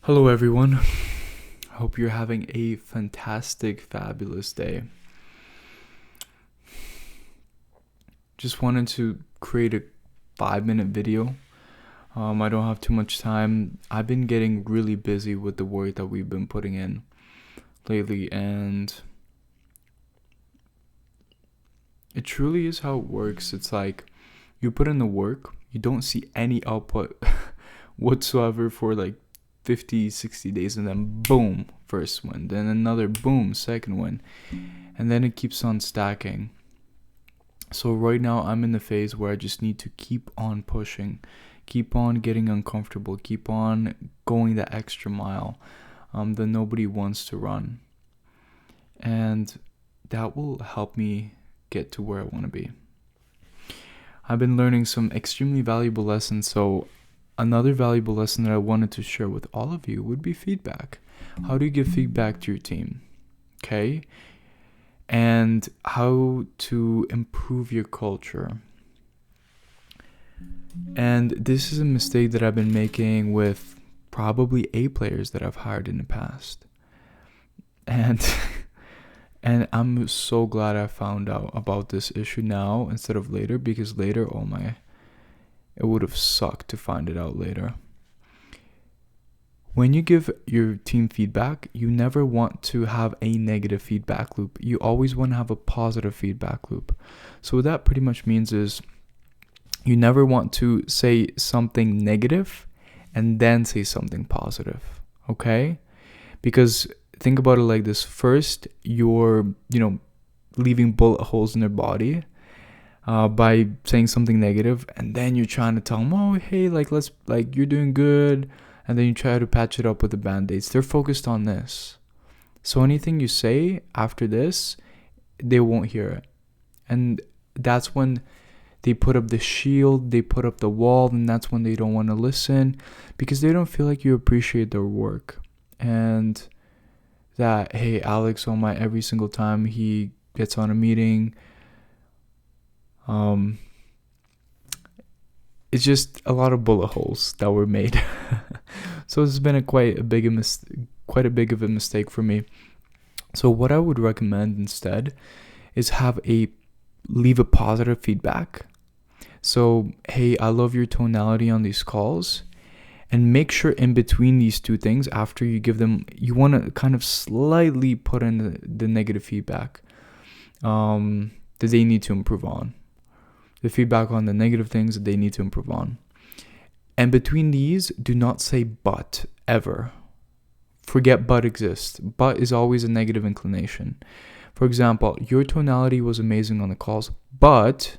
Hello, everyone. I hope you're having a fantastic, fabulous day. Just wanted to create a 5-minute video. I don't have too much time. I've been getting really busy with the work that we've been putting in lately, and it truly is how it works. It's like you put in the work, you don't see any output whatsoever for like 50, 60 days, and then boom, first win, then another boom, second win, and then it keeps on stacking. So right now I'm in the phase where I just need to keep on pushing, keep on getting uncomfortable, keep on going that extra mile that nobody wants to run. And that will help me get to where I want to be. I've been learning some extremely valuable lessons, so another valuable lesson that I wanted to share with all of you would be feedback. How do you give feedback to your team? Okay? And how to improve your culture. And this is a mistake that I've been making with probably A players that I've hired in the past. And and I'm so glad I found out about this issue now instead of later, because later, it would have sucked to find it out later. When you give your team feedback, you never want to have a negative feedback loop. You always want to have a positive feedback loop. So what that pretty much means is you never want to say something negative and then say something positive, okay? Because think about it like this. First, you're, leaving bullet holes in their body by saying something negative, and then you're trying to tell them, oh, hey, you're doing good. And then you try to patch it up with the band-aids. They're focused on this. So anything you say after this, they won't hear it. And that's when they put up the shield, they put up the wall, and that's when they don't want to listen because they don't feel like you appreciate their work. And that, hey, Alex, every single time he gets on a meeting, it's just a lot of bullet holes that were made. So it's been quite a big of a mistake for me. So what I would recommend instead is leave a positive feedback. So, hey, I love your tonality on these calls. And make sure in between these two things, after you give them, you want to kind of slightly put in the negative feedback that they need to improve on. The feedback on the negative things that they need to improve on. And between these, do not say but ever. Forget but exists. But is always a negative inclination. For example, your tonality was amazing on the calls, but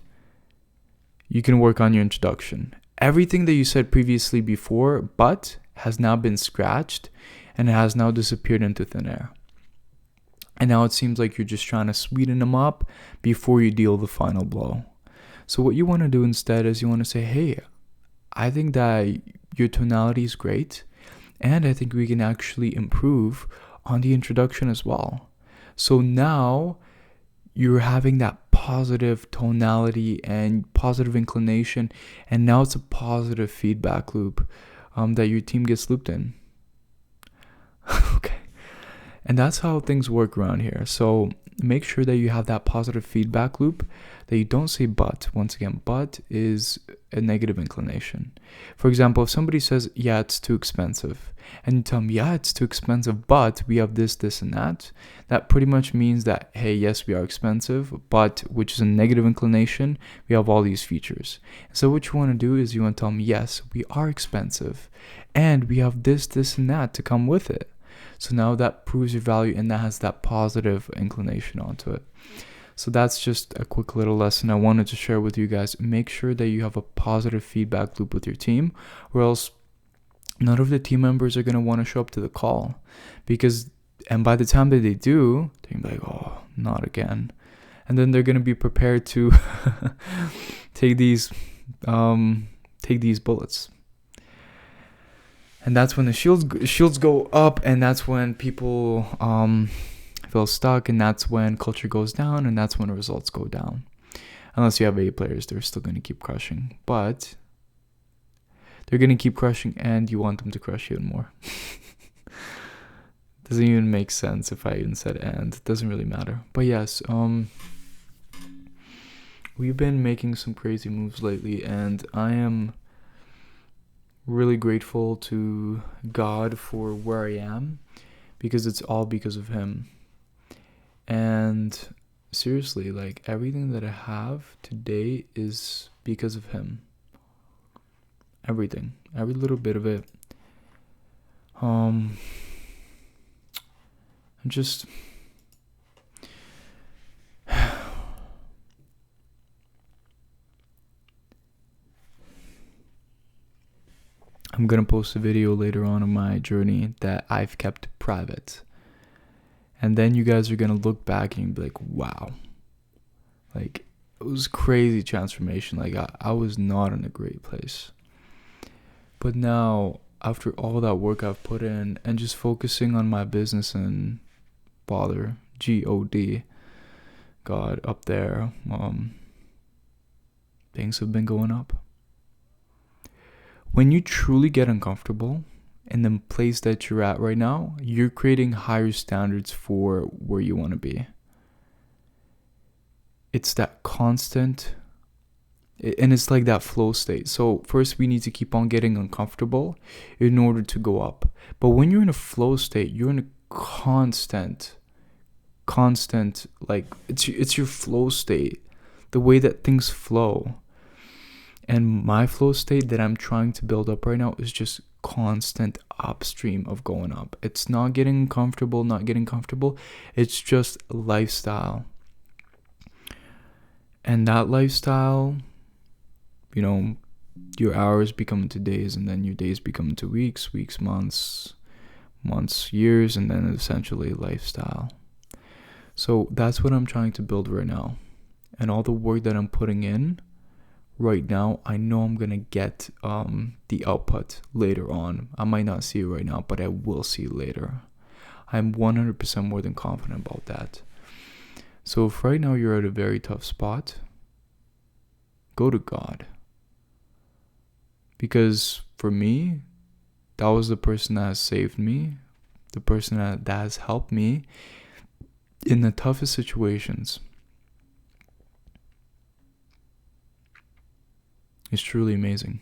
you can work on your introduction. Everything that you said previously before but has now been scratched and has now disappeared into thin air. And now it seems like you're just trying to sweeten them up before you deal the final blow. So what you want to do instead is you want to say, hey, I think that your tonality is great, and I think we can actually improve on the introduction as well. So now you're having that positive tonality and positive inclination, and now it's a positive feedback loop that your team gets looped in. Okay. And that's how things work around here. So make sure that you have that positive feedback loop, that you don't say but. Once again, but is a negative inclination. For example, if somebody says, yeah, it's too expensive, and you tell them, yeah, it's too expensive, but we have this, and that pretty much means that, hey, yes, we are expensive, but, which is a negative inclination, we have all these features. So what you want to do is you want to tell them, yes, we are expensive, and we have this, and that to come with it. So now that proves your value, and that has that positive inclination onto it. So that's just a quick little lesson I wanted to share with you guys. Make sure that you have a positive feedback loop with your team, or else none of the team members are going to want to show up to the call. And by the time that they do, they're going to be like, oh, not again. And then they're going to be prepared to take these bullets. And that's when the shields go up, and that's when people feel stuck, and that's when culture goes down, and that's when results go down. Unless you have A players, they're still going to keep crushing. But they're going to keep crushing, and you want them to crush even more. Doesn't even make sense if I even said and. It doesn't really matter. But yes, we've been making some crazy moves lately, and I am really grateful to God for where I am, because it's all because of him. And seriously, like, everything that I have today is because of him. Everything, every little bit of it. I'm just I'm gonna post a video later on of my journey that I've kept private. And then you guys are gonna look back and be like, wow. Like, it was crazy transformation. Like, I was not in a great place. But now, after all that work I've put in and just focusing on my business and Father, G-O-D, God up there, things have been going up. When you truly get uncomfortable in the place that you're at right now, you're creating higher standards for where you want to be. It's that constant, and it's like that flow state. So first we need to keep on getting uncomfortable in order to go up. But when you're in a flow state, you're in a constant, like, it's your flow state, the way that things flow. And my flow state that I'm trying to build up right now is just constant upstream of going up. It's not getting comfortable. It's just lifestyle. And that lifestyle, your hours become into days, and then your days become into weeks, months, years, and then essentially lifestyle. So that's what I'm trying to build right now. And all the work that I'm putting in right now, I know I'm gonna get the output later on. I might not see it right now, but I will see it later. I'm 100% more than confident about that. So if right now you're at a very tough spot, go to God. Because for me, that was the person that has saved me, the person that has helped me in the toughest situations. It's truly amazing.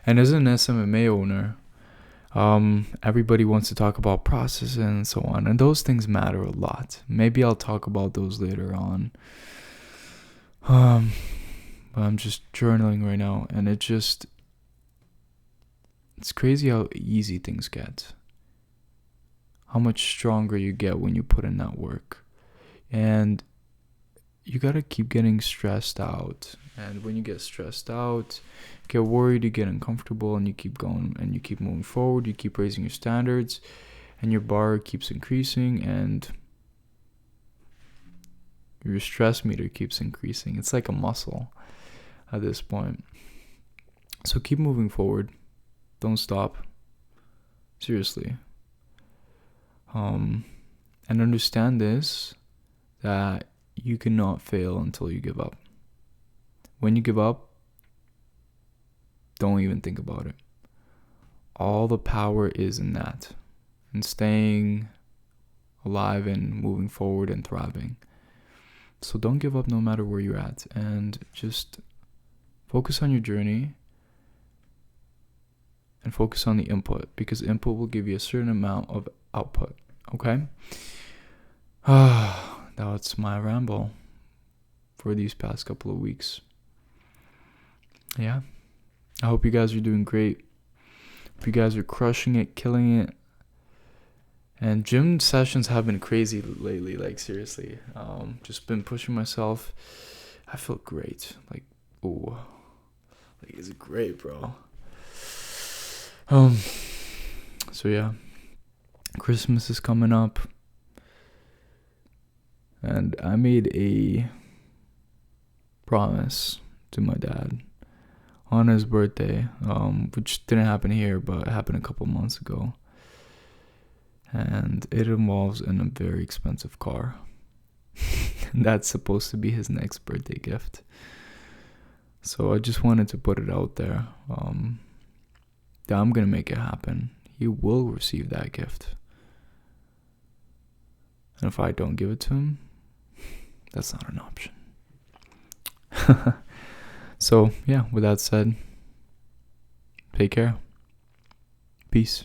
And as an SMMA owner, everybody wants to talk about process and so on, and those things matter a lot. Maybe I'll talk about those later on. But I'm just journaling right now, and it's crazy how easy things get. How much stronger you get when you put in that work. And you gotta keep getting stressed out. And when you get stressed out, get worried, you get uncomfortable, and you keep going, and you keep moving forward, you keep raising your standards, and your bar keeps increasing, and your stress meter keeps increasing. It's like a muscle at this point. So keep moving forward. Don't stop. Seriously. And understand this, that you cannot fail until you give up. When you give up, don't even think about it. All the power is in that, in staying alive and moving forward and thriving. So don't give up no matter where you're at, and just focus on your journey and focus on the input, because input will give you a certain amount of output. Okay? That's my ramble for these past couple of weeks. Yeah. I hope you guys are doing great. Hope you guys are crushing it, killing it. And gym sessions have been crazy lately, like, seriously. Just been pushing myself. I feel great. Like, ooh. Like, it's great, bro. So yeah. Christmas is coming up. And I made a promise to my dad on his birthday, which didn't happen here, but it happened a couple months ago. And it involves in a very expensive car. That's supposed to be his next birthday gift. So I just wanted to put it out there. That I'm gonna make it happen. he will receive that gift. And if I don't give it to him, that's not an option. So, yeah, with that said, take care. Peace.